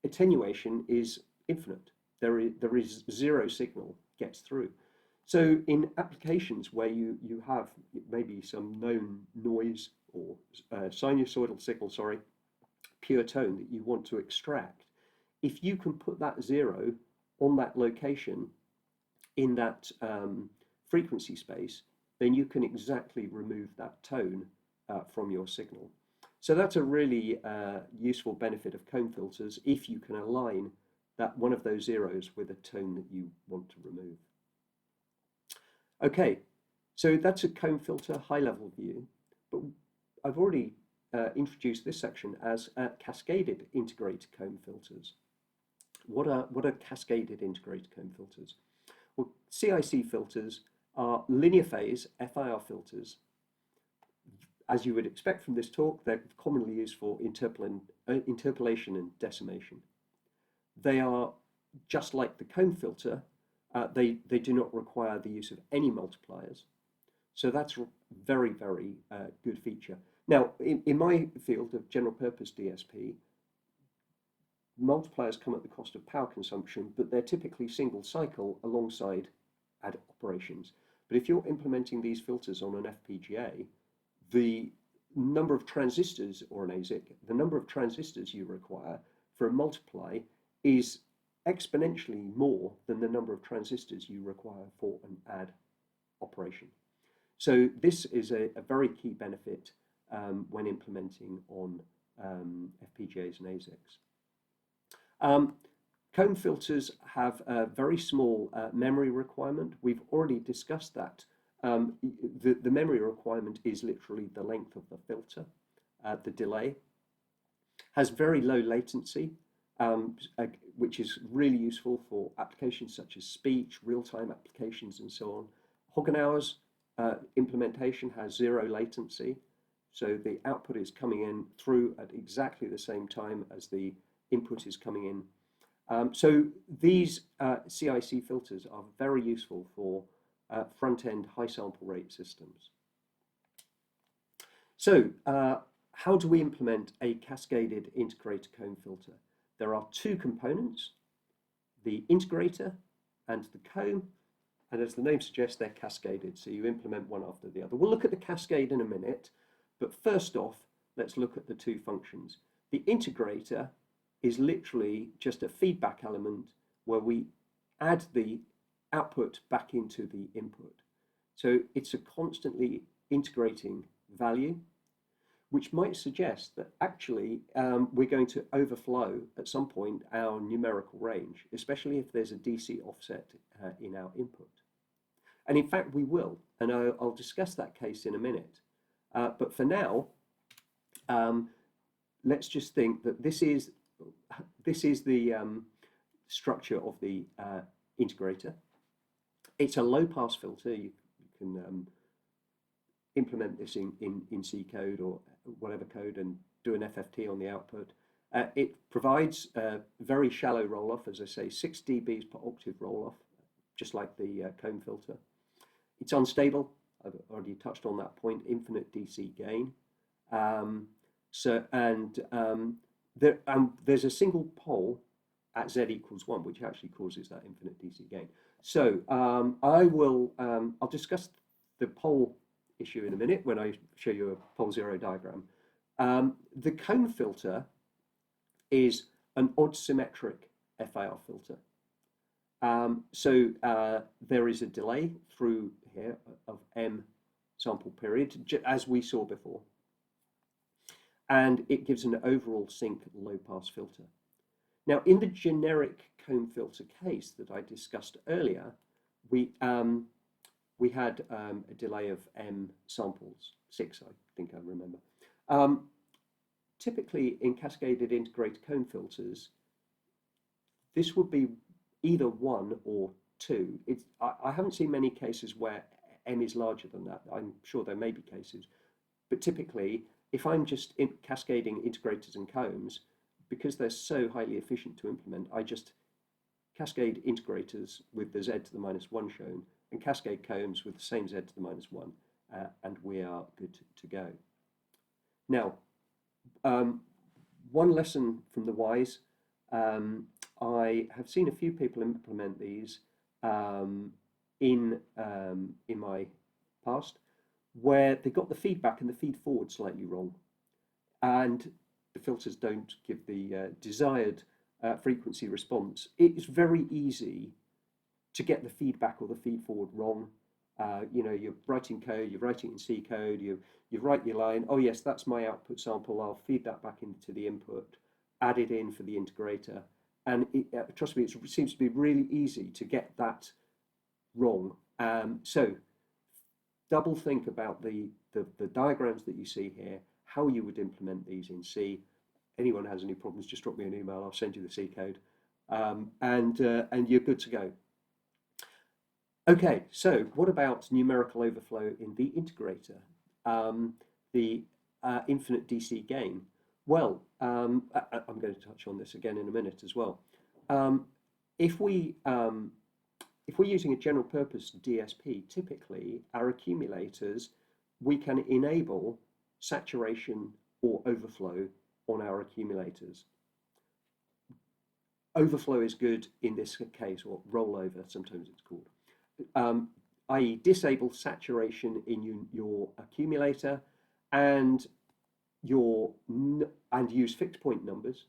[SPEAKER 1] attenuation is infinite. There is zero signal gets through. So in applications where you have maybe some known noise or sinusoidal signal, sorry, pure tone that you want to extract, if you can put that zero on that location in that frequency space, then you can exactly remove that tone from your signal. So that's a really useful benefit of comb filters if you can align that one of those zeros with a tone that you want to remove. Okay, so that's a comb filter high-level view, but I've already introduced this section as cascaded integrator comb filters. What are cascaded integrator comb filters? Well, CIC filters are linear phase FIR filters. As you would expect from this talk, they're commonly used for interpolation and decimation. They are just like the comb filter. They do not require the use of any multipliers. So that's a very, very good feature. Now, in my field of general purpose DSP, multipliers come at the cost of power consumption, but they're typically single cycle alongside add operations. But if you're implementing these filters on an FPGA, the number of transistors, or an ASIC, the number of transistors you require for a multiply is exponentially more than the number of transistors you require for an add operation. So this is a very key benefit when implementing on FPGAs and ASICs. Comb filters have a very small memory requirement. We've already discussed that. The memory requirement is literally the length of the filter. The delay has very low latency, which is really useful for applications such as speech, real-time applications, and so on. Hoganauer's implementation has zero latency, so the output is coming in through at exactly the same time as the input is coming in. So these CIC filters are very useful for front-end high sample rate systems. So how do we implement a cascaded integrator comb filter? There are two components, the integrator and the comb, and as the name suggests, they're cascaded, so you implement one after the other. We'll look at the cascade in a minute, but first off, let's look at the two functions. The integrator is literally just a feedback element where we add the output back into the input. So it's a constantly integrating value, which might suggest that actually we're going to overflow at some point our numerical range, especially if there's a DC offset in our input. And in fact, we will, and I'll discuss that case in a minute. But for now, let's just think that this is the structure of the integrator. It's a low-pass filter. You can implement this in C code or whatever code and do an FFT on the output. It provides a very shallow roll-off, as I say, 6 dBs per octave roll-off, just like the comb filter. It's unstable. I've already touched on that point. Infinite DC gain. There's a single pole at Z equals 1, which actually causes that infinite DC gain. So I'll discuss the pole issue in a minute when I show you a pole zero diagram. The comb filter is an odd symmetric FIR filter. There is a delay through here of M sample period, as we saw before. And it gives an overall sync low pass filter. Now, in the generic comb filter case that I discussed earlier, we had a delay of M samples, 6, I think I remember. Typically, in cascaded integrated comb filters, this would be either 1 or 2. I haven't seen many cases where M is larger than that. I'm sure there may be cases, but typically, if I'm just cascading integrators and combs, because they're so highly efficient to implement, I just cascade integrators with the Z to the -1 shown and cascade combs with the same Z to the -1, and we are good to go. Now, one lesson from the wise. I have seen a few people implement these in my past, where they got the feedback and the feed forward slightly wrong, and the filters don't give the desired frequency response. It's very easy to get the feedback or the feed forward wrong. You know, you're writing code, you're writing in C code, you write your line, oh yes, that's my output sample, I'll feed that back into the input, add it in for the integrator. And trust me, it seems to be really easy to get that wrong. So double think about the diagrams that you see here, how you would implement these in C. Anyone has any problems, just drop me an email, I'll send you the C code. And you're good to go. Okay, so what about numerical overflow in the integrator? The infinite DC gain. Well, I'm going to touch on this again in a minute as well. If we're using a general purpose DSP, typically our accumulators, we can enable saturation or overflow on our accumulators. Overflow is good in this case, or rollover, sometimes it's called. I.e. disable saturation in your accumulator and use fixed point numbers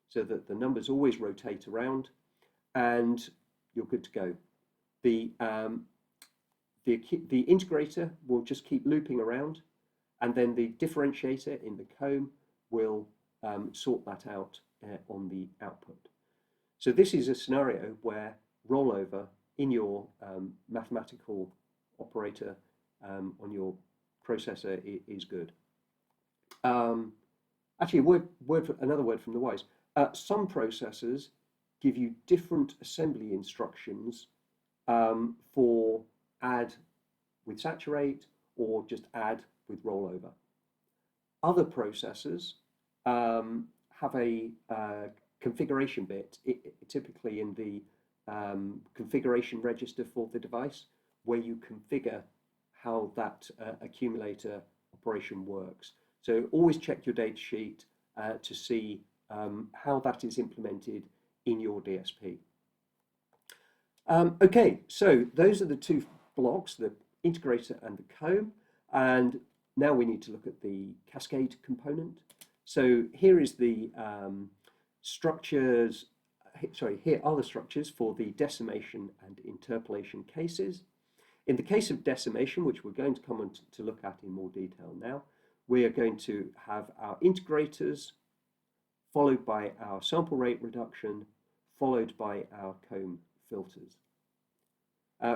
[SPEAKER 1] so that the numbers always rotate around, and you're good to go. The integrator will just keep looping around, and then the differentiator in the comb will sort that out on the output. So this is a scenario where rollover in your mathematical operator on your processor is good. Actually, another word from the wise. Some processors give you different assembly instructions for add with saturate or just add with rollover. Other processors have a configuration bit, typically in the configuration register for the device, where you configure how that accumulator operation works. So always check your data sheet to see how that is implemented in your DSP. Okay, so those are the two blocks, the integrator and the comb, and now we need to look at the cascade component. So here is the structures. Sorry, here are the structures for the decimation and interpolation cases. In the case of decimation, which we're going to come on to look at in more detail now, we are going to have our integrators, followed by our sample rate reduction, followed by our comb filters.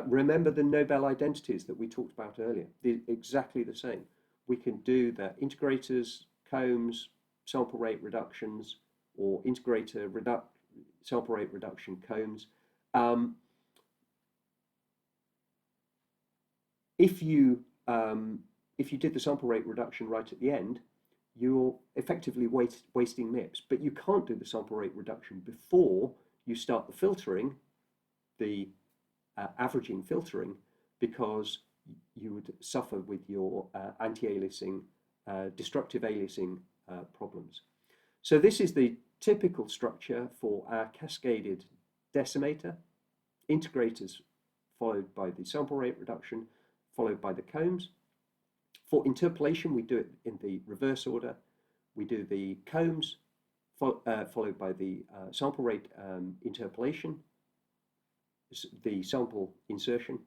[SPEAKER 1] Remember the Nobel identities that we talked about earlier. They're exactly the same. We can do the integrators, combs, sample rate reductions, or integrator sample rate reduction combs. If you did the sample rate reduction right at the end, you're effectively wasting MIPS, but you can't do the sample rate reduction before you start the filtering, the averaging filtering, because you would suffer with your anti-aliasing, destructive aliasing problems. So this is the typical structure for our cascaded decimator, integrators followed by the sample rate reduction, followed by the combs. For interpolation, we do it in the reverse order. We do the combs, followed by the sample rate interpolation, the sample insertion,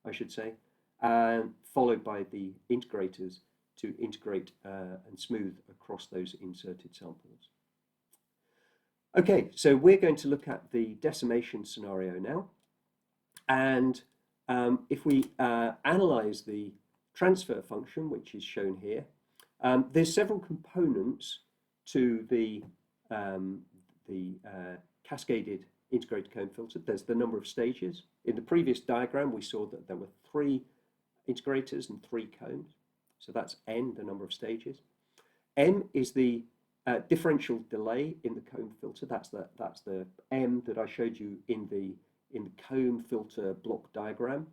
[SPEAKER 1] I should say, and followed by the integrators to integrate and smooth across those inserted samples. Okay, so we're going to look at the decimation scenario now. And if we analyze the transfer function, which is shown here, there's several components to the cascaded integrated comb filter. There's the number of stages. In the previous diagram, we saw that there were 3 integrators and 3 combs. So that's N, the number of stages. M is the differential delay in the comb filter. That's the M that I showed you in the comb filter block diagram.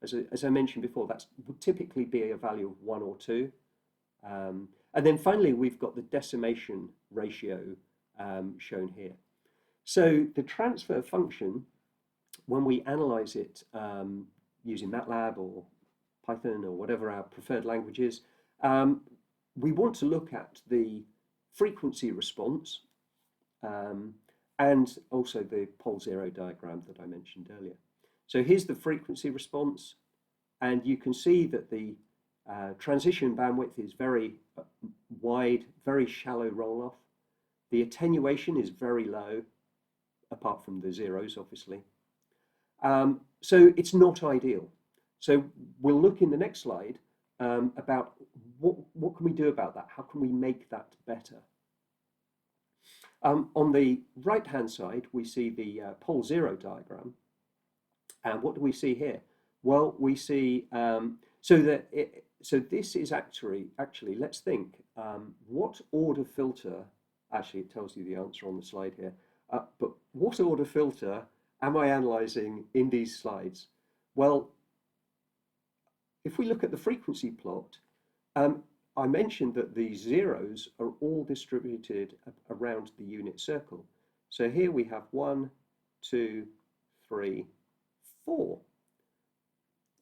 [SPEAKER 1] As I mentioned before, that would typically be a value of 1 or 2. And then finally, we've got the decimation ratio shown here. So the transfer function, when we analyze it using MATLAB or Python or whatever our preferred language is, we want to look at the frequency response and also the pole zero diagram that I mentioned earlier. So here's the frequency response, and you can see that the transition bandwidth is very wide, very shallow roll-off. The attenuation is very low, apart from the zeros, obviously. So it's not ideal. So we'll look in the next slide about what can we do about that? How can we make that better? On the right-hand side, we see the pole zero diagram. And what do we see here? Well, we see, so this is actually, let's think, what order filter, actually it tells you the answer on the slide here, but what order filter am I analyzing in these slides? Well, if we look at the frequency plot, I mentioned that the zeros are all distributed around the unit circle. So here we have 1, 2, 3, 4.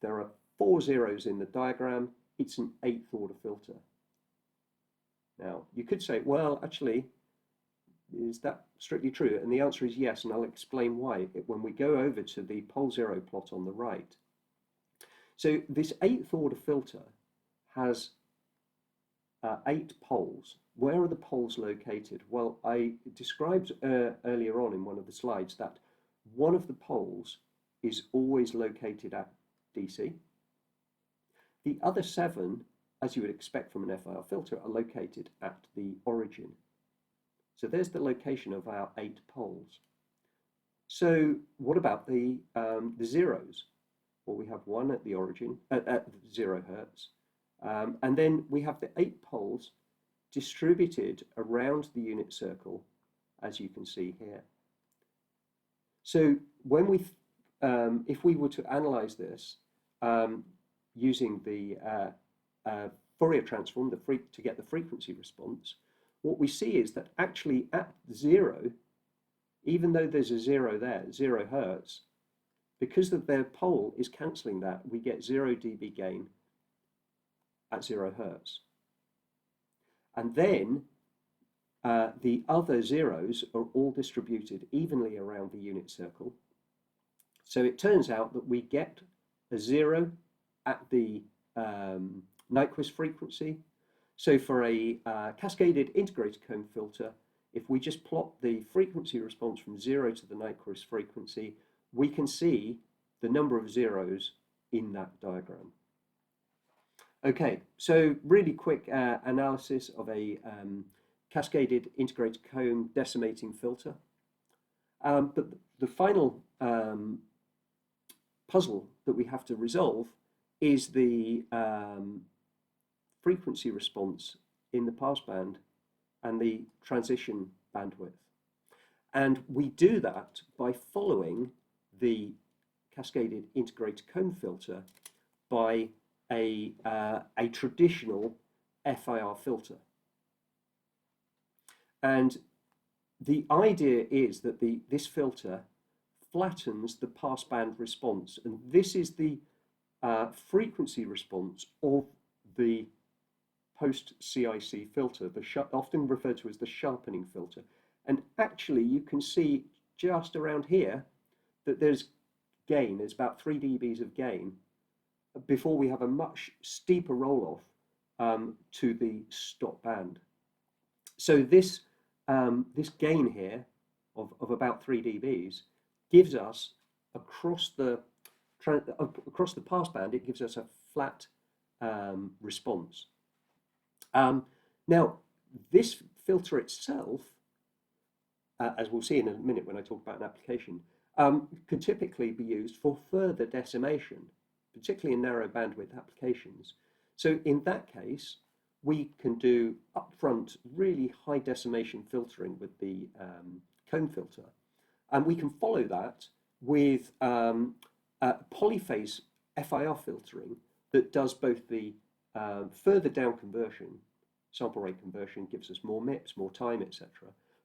[SPEAKER 1] There are 4 zeros in the diagram. It's an 8th order filter. Now, you could say, well, actually, is that strictly true? And the answer is yes, and I'll explain why when we go over to the pole zero plot on the right. So this 8th order filter has 8 poles. Where are the poles located? Well, I described earlier on in one of the slides that one of the poles is always located at DC. The other 7, as you would expect from an FIR filter, are located at the origin. So there's the location of our 8 poles. So what about the zeros? Well, we have 1 at the origin, at 0 hertz. And then we have the 8 poles distributed around the unit circle, as you can see here. So when we, if we were to analyze this using the Fourier transform to get the frequency response, what we see is that actually at 0, even though there's a 0 there, 0 hertz, because their pole is cancelling that, we get 0 dB gain at 0 hertz. And then the other zeros are all distributed evenly around the unit circle. So it turns out that we get a 0 at the Nyquist frequency. So for a cascaded integrator comb filter, if we just plot the frequency response from 0 to the Nyquist frequency, we can see the number of zeros in that diagram. Okay, so really quick analysis of a cascaded integrator comb decimating filter. But the final puzzle that we have to resolve is the frequency response in the passband and the transition bandwidth. And we do that by following the cascaded integrator comb filter by a traditional FIR filter. And the idea is that this filter flattens the passband response, and this is the frequency response of the post-CIC filter, often referred to as the sharpening filter. And actually you can see just around here that there's gain, there's about 3 dBs of gain before we have a much steeper roll-off to the stop band. So this gain here of about 3 dBs gives us across the passband, it gives us a flat response. Now, this filter itself, as we'll see in a minute when I talk about an application, could typically be used for further decimation, particularly in narrow bandwidth applications. So in that case, we can do upfront really high decimation filtering with the comb filter, and we can follow that with polyphase FIR filtering that does both the further down conversion, sample rate conversion gives us more MIPS, more time, etc.,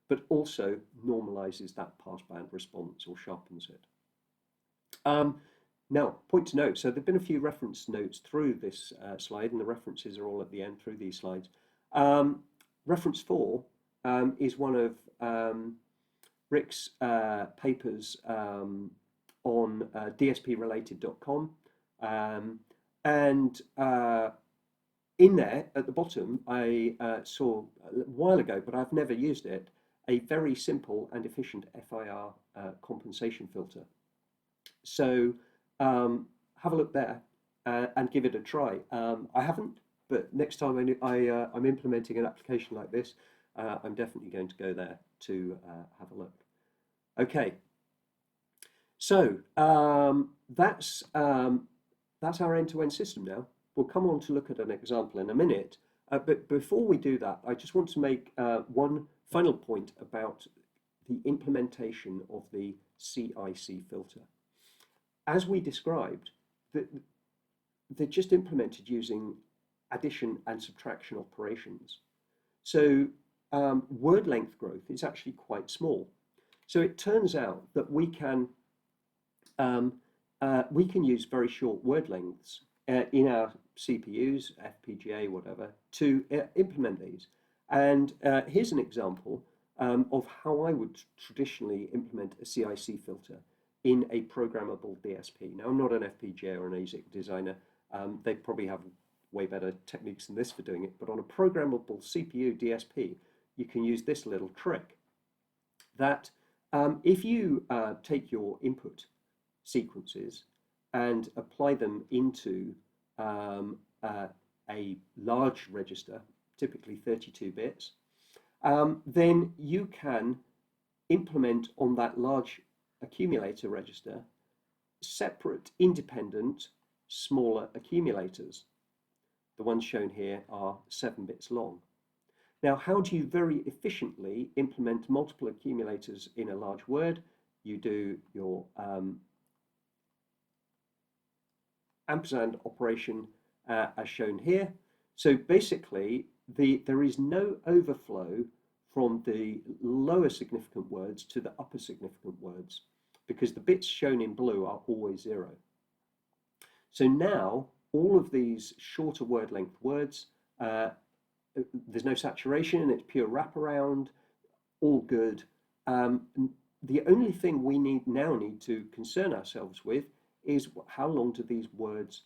[SPEAKER 1] but also normalizes that passband response or sharpens it. Now, point to note, so there have been a few reference notes through this slide, and the references are all at the end through these slides. Reference 4 is one of Rick's papers on dsprelated.com, and in there at the bottom I saw a while ago, but I've never used it, a very simple and efficient FIR compensation filter. So have a look there and give it a try. I haven't, but next time I'm implementing an application like this, I'm definitely going to go there to have a look. Okay, so that's our end-to-end system now. We'll come on to look at an example in a minute, but before we do that, I just want to make one final point about the implementation of the CIC filter. As we described, they're just implemented using addition and subtraction operations. So word length growth is actually quite small. So it turns out that we can use very short word lengths in our CPUs, FPGA, whatever, to implement these. And here's an example of how I would traditionally implement a CIC filter in a programmable DSP. Now, I'm not an FPGA or an ASIC designer. They probably have way better techniques than this for doing it, but on a programmable CPU DSP, you can use this little trick that if you take your input sequences and apply them into a large register, typically 32 bits, then you can implement on that large accumulator register separate, independent, smaller accumulators. The ones shown here are 7 bits long. Now, how do you very efficiently implement multiple accumulators in a large word? You do your ampersand operation as shown here. So basically, there is no overflow from the lower significant words to the upper significant words, because the bits shown in blue are always 0. So now all of these shorter word length words, there's no saturation, it's pure wraparound, all good. The only thing we now need to concern ourselves with is how long do these words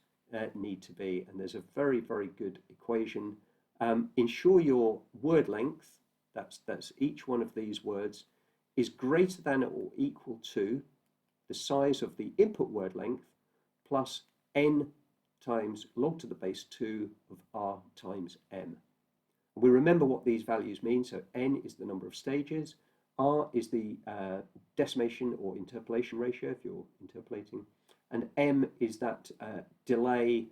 [SPEAKER 1] need to be, and there's a very, very good equation. Ensure your word length, that's each one of these words, is greater than or equal to the size of the input word length plus n times log to the base 2 of r times m. We remember what these values mean. So n is the number of stages, r is the decimation or interpolation ratio if you're interpolating, and m is that delay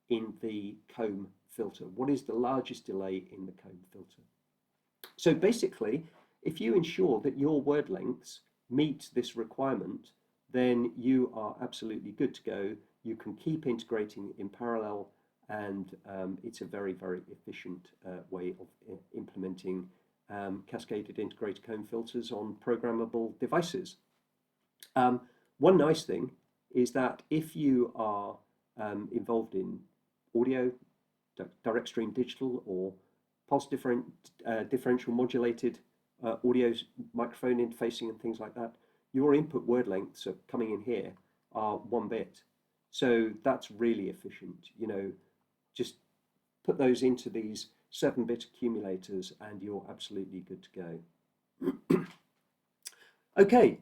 [SPEAKER 1] in the comb filter. What is the largest delay in the comb filter? So basically, if you ensure that your word lengths meet this requirement, then you are absolutely good to go. You can keep integrating in parallel, and it's a very, very efficient way of implementing cascaded integrator comb filters on programmable devices. One nice thing is that if you are involved in audio, direct stream digital, or pulse differential modulated audio microphone interfacing and things like that, your input word lengths are coming in here are 1 bit. So that's really efficient. You know, just put those into these 7-bit accumulators and you're absolutely good to go. Okay,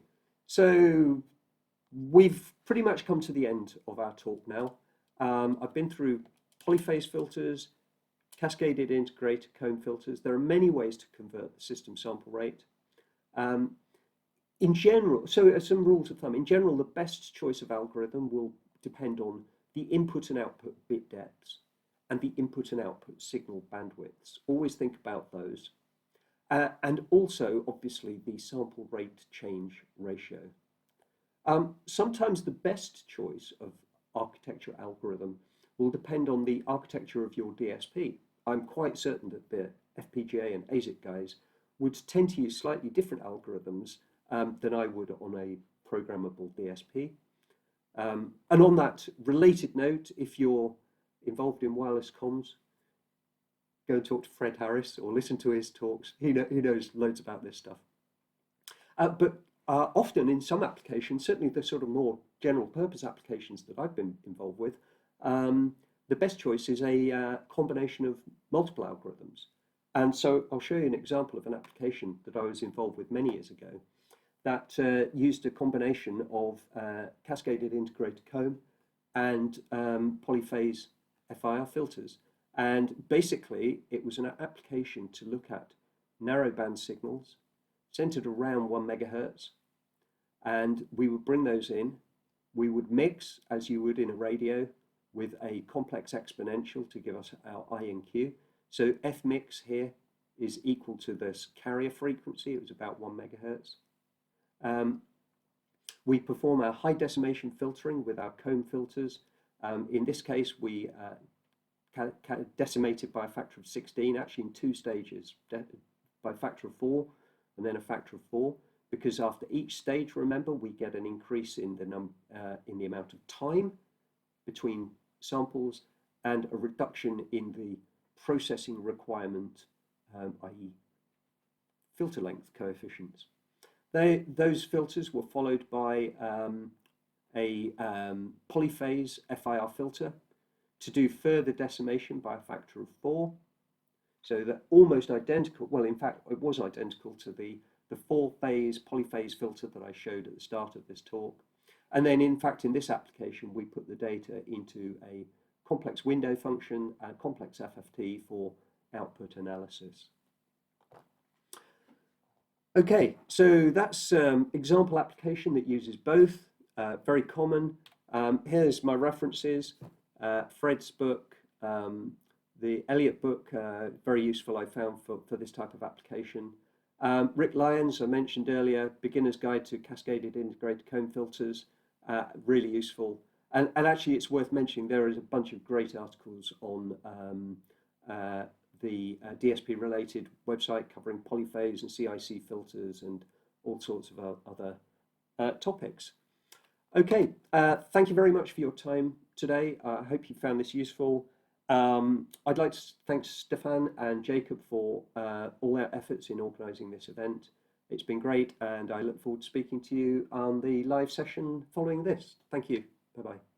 [SPEAKER 1] so we've pretty much come to the end of our talk now. I've been through polyphase filters, cascaded integrator comb filters. There are many ways to convert the system sample rate. In general, so some rules of thumb. In general, the best choice of algorithm will depend on the input and output bit depths and the input and output signal bandwidths. Always think about those. And also, obviously, the sample rate change ratio. Sometimes the best choice of architecture algorithm will depend on the architecture of your DSP. I'm quite certain that the FPGA and ASIC guys would tend to use slightly different algorithms than I would on a programmable DSP. And on that related note, if you're involved in wireless comms, go and talk to Fred Harris or listen to his talks. He knows loads about this stuff. But often in some applications, certainly the sort of more general purpose applications that I've been involved with, the best choice is a combination of multiple algorithms. And so I'll show you an example of an application that I was involved with many years ago that used a combination of Cascaded Integrator Comb and Polyphase FIR filters. And basically, it was an application to look at narrowband signals centered around 1 megahertz. And we would bring those in. We would mix, as you would in a radio, with a complex exponential to give us our I and Q. So F mix here is equal to this carrier frequency. It was about 1 megahertz. We perform our high decimation filtering with our comb filters. In this case, we decimated by a factor of 16, actually in 2 stages, by a factor of 4 and then a factor of 4, because after each stage, remember, we get an increase in the amount of time between samples and a reduction in the processing requirement, i.e. filter length coefficients. Those filters were followed by a polyphase FIR filter to do further decimation by a factor of 4. So that almost identical, well, in fact, it was identical to the 4-phase polyphase filter that I showed at the start of this talk. And then, in fact, in this application, we put the data into a complex window function, a complex FFT for output analysis. Okay, so that's example application that uses both, very common. Here's my references, Fred's book, the Elliott book, very useful I found for this type of application. Rick Lyons, I mentioned earlier, Beginner's Guide to Cascaded Integrator Comb Filters, really useful. And actually it's worth mentioning there is a bunch of great articles on the DSP related website covering polyphase and CIC filters and all sorts of other topics. Okay, thank you very much for your time today. I hope you found this useful. I'd like to thank Stefan and Jacob for all their efforts in organising this event. It's been great, and I look forward to speaking to you on the live session following this. Thank you. Bye-bye.